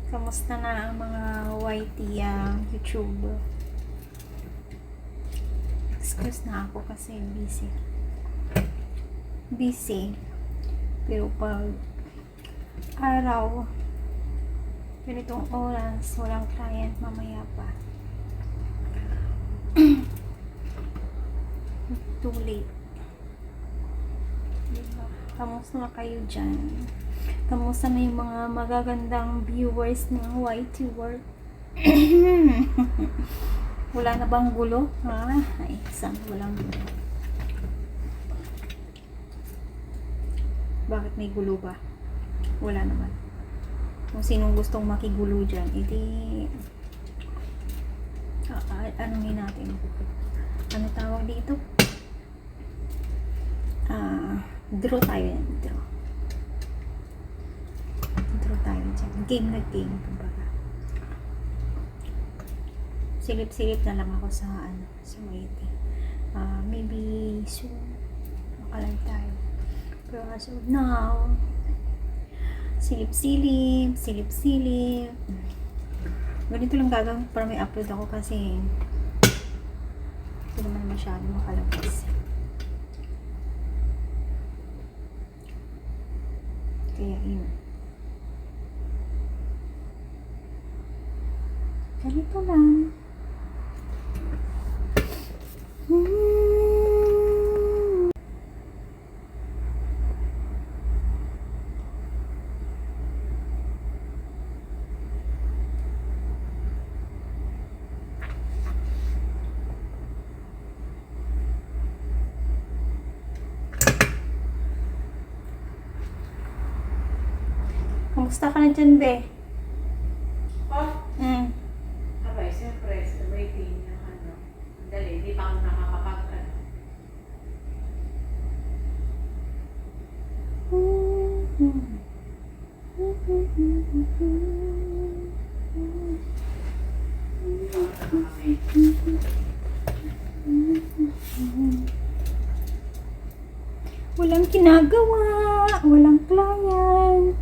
Kamusta na ang mga YT YouTube? Excuse na ako kasi busy. Pero pag araw, ganitong oras, walang client, mamaya pa. Too late. Diba? Kamusta na kayo dyan? Kamusta na yung mga magagandang viewers ng YT World? Wala na bang gulo? Ha? Ay, saan walang gulo? Bakit may gulo ba? Wala naman. Kung sinong gustong makigulo dyan, edi anongin natin. Ano tawag dito? Draw tayo yan. Draw tayo dyan. Game na game. Kumbaga. Silip-silip na lang ako sa sa waiting. Maybe soon makalag tayo. Pero as of now, silip-silip. Ganito lang gagawin para may upload ako kasi hindi naman masyado makalabas. Kaya yun. Ganito lang. Kamusta ka na dyan, be? Abay, siyempre, waiting yung dali, di pa ako nakakapag Walang ginagawa, walang client.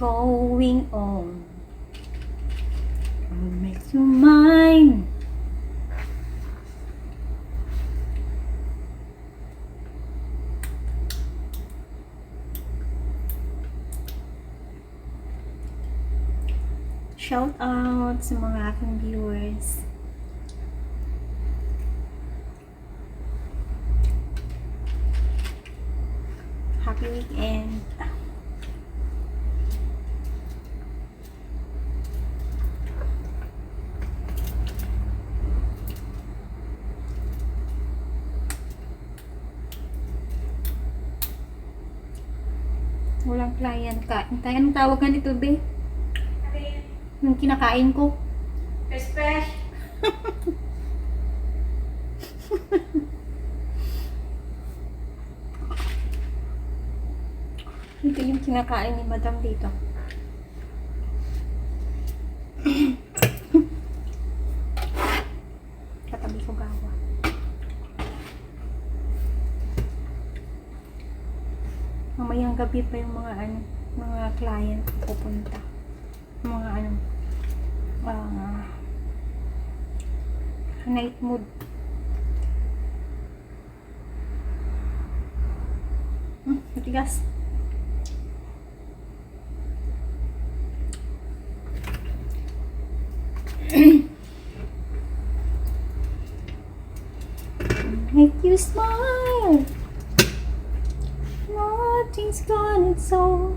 Going on. What makes you mine? Shout out sa mga aking viewers. Happy weekend. Walang client. Kain tayo. Anong tawag nga nito, be? Yung kinakain ko. Pesh-pesh! Ito yung kinakain ni Madam dito. Katabi ko gawa. Mamayang gabi pa yung mga client pupunta. Mga night mood. Matigas. Make you smile. Nothing's gone, it's so